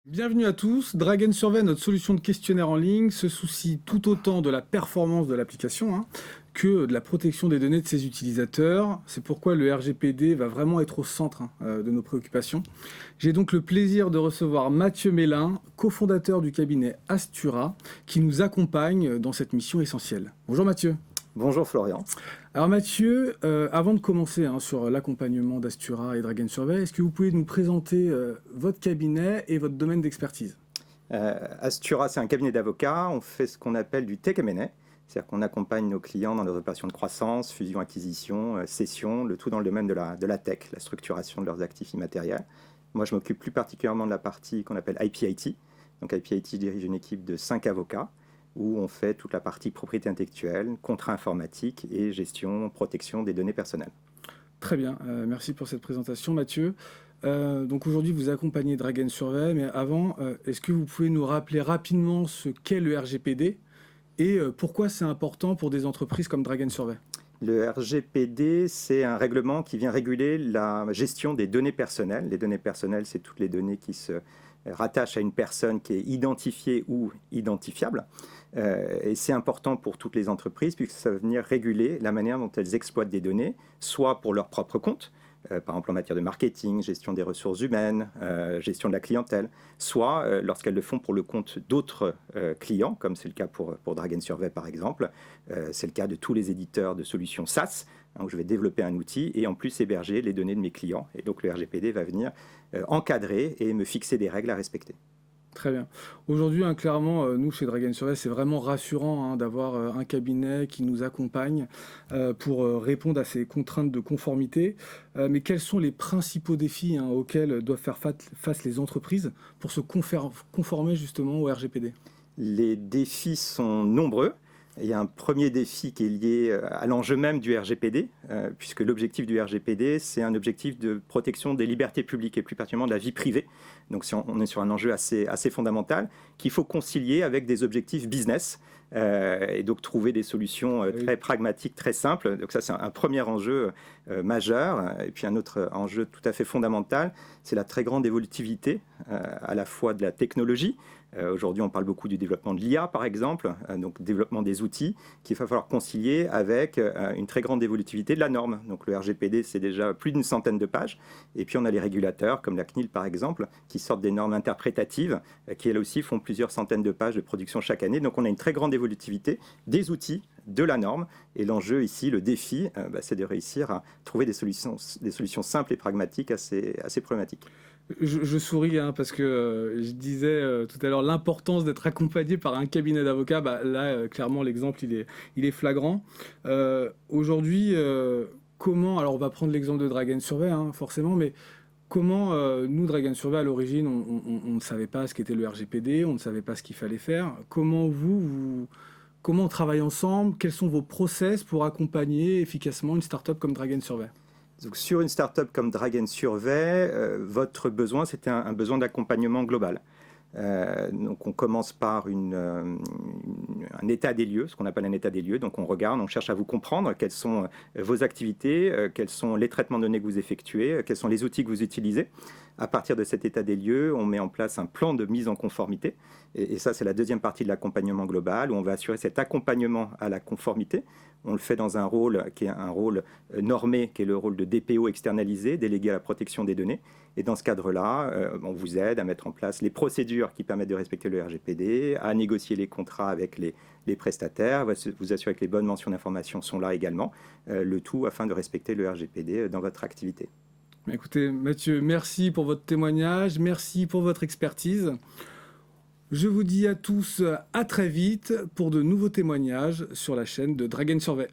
Bienvenue à tous. Drag Survey, notre solution de questionnaire en ligne, se soucie tout autant de la performance de l'application que de la protection des données de ses utilisateurs. C'est pourquoi le RGPD va vraiment être au centre de nos préoccupations. J'ai donc le plaisir de recevoir Mathieu Mélin, cofondateur du cabinet Astura, qui nous accompagne dans cette mission essentielle. Bonjour Mathieu. Bonjour Florian. Alors Mathieu, avant de commencer sur l'accompagnement d'Astura et Drag Survey, est-ce que vous pouvez nous présenter votre cabinet et votre domaine d'expertise? Astura, c'est un cabinet d'avocats. On fait ce qu'on appelle du tech M&A, c'est-à-dire qu'on accompagne nos clients dans leurs opérations de croissance, fusion, acquisition, cession, le tout dans le domaine de la tech, la structuration de leurs actifs immatériels. Moi, je m'occupe plus particulièrement de la partie qu'on appelle IP-IT. Donc IP-IT dirige une équipe de 5 avocats, où on fait toute la partie propriété intellectuelle, contrat informatique et gestion, protection des données personnelles. Très bien, merci pour cette présentation Mathieu. Donc aujourd'hui vous accompagnez Drag Survey, mais avant, est-ce que vous pouvez nous rappeler rapidement ce qu'est le RGPD et pourquoi c'est important pour des entreprises comme Drag Survey? Le RGPD, c'est un règlement qui vient réguler la gestion des données personnelles. Les données personnelles, c'est toutes les données qui se rattachent à une personne qui est identifiée ou identifiable. Et c'est important pour toutes les entreprises puisque ça va venir réguler la manière dont elles exploitent des données, soit pour leur propre compte, par exemple en matière de marketing, gestion des ressources humaines, gestion de la clientèle, soit lorsqu'elles le font pour le compte d'autres clients, comme c'est le cas pour Drag Survey par exemple. C'est le cas de tous les éditeurs de solutions SaaS, où je vais développer un outil et en plus héberger les données de mes clients. Et donc le RGPD va venir encadrer et me fixer des règles à respecter. Très bien. Aujourd'hui, clairement, nous, chez Drag Survey, c'est vraiment rassurant d'avoir un cabinet qui nous accompagne pour répondre à ces contraintes de conformité. Mais quels sont les principaux défis auxquels doivent faire face les entreprises pour se conformer justement au RGPD? Les défis sont nombreux. Il y a un premier défi qui est lié à l'enjeu même du RGPD, puisque l'objectif du RGPD, c'est un objectif de protection des libertés publiques et plus particulièrement de la vie privée. Donc on est sur un enjeu assez fondamental qu'il faut concilier avec des objectifs business et donc trouver des solutions très pragmatiques, très simples. Donc ça, c'est un premier enjeu majeur. Et puis un autre enjeu tout à fait fondamental, c'est la très grande évolutivité à la fois de la technologie. Aujourd'hui, on parle beaucoup du développement de l'IA, par exemple, donc développement des outils qu'il va falloir concilier avec une très grande évolutivité de la norme. Donc le RGPD, c'est déjà plus d'une centaine de pages. Et puis on a les régulateurs, comme la CNIL, par exemple, qui sortent des normes interprétatives, qui elles aussi font plusieurs centaines de pages de production chaque année. Donc on a une très grande évolutivité des outils, de la norme. Et l'enjeu ici, le défi, c'est de réussir à trouver des solutions simples et pragmatiques assez problématiques. Je souris parce que je disais tout à l'heure l'importance d'être accompagné par un cabinet d'avocats. Là, clairement, l'exemple, il est flagrant. Aujourd'hui, comment... Alors, on va prendre l'exemple de Drag Survey, forcément, mais comment, nous, Drag Survey, à l'origine, on ne savait pas ce qu'était le RGPD, on ne savait pas ce qu'il fallait faire. Comment comment on travaille ensemble? Quels sont vos process pour accompagner efficacement une startup comme Drag Survey? Donc, sur une startup comme Drag Survey, votre besoin, c'était un besoin d'accompagnement global. Donc on commence par un état des lieux, ce qu'on appelle un état des lieux. Donc on regarde, on cherche à vous comprendre quelles sont vos activités, quels sont les traitements de données que vous effectuez, quels sont les outils que vous utilisez. À partir de cet état des lieux, on met en place un plan de mise en conformité. Et ça, c'est la deuxième partie de l'accompagnement global, où on va assurer cet accompagnement à la conformité. On le fait dans un rôle qui est un rôle normé, qui est le rôle de DPO externalisé, délégué à la protection des données. Et dans ce cadre-là, on vous aide à mettre en place les procédures qui permettent de respecter le RGPD, à négocier les contrats avec les prestataires, vous assurer que les bonnes mentions d'information sont là également, le tout afin de respecter le RGPD dans votre activité. Écoutez, Mathieu, merci pour votre témoignage, merci pour votre expertise. Je vous dis à tous à très vite pour de nouveaux témoignages sur la chaîne de Drag Survey.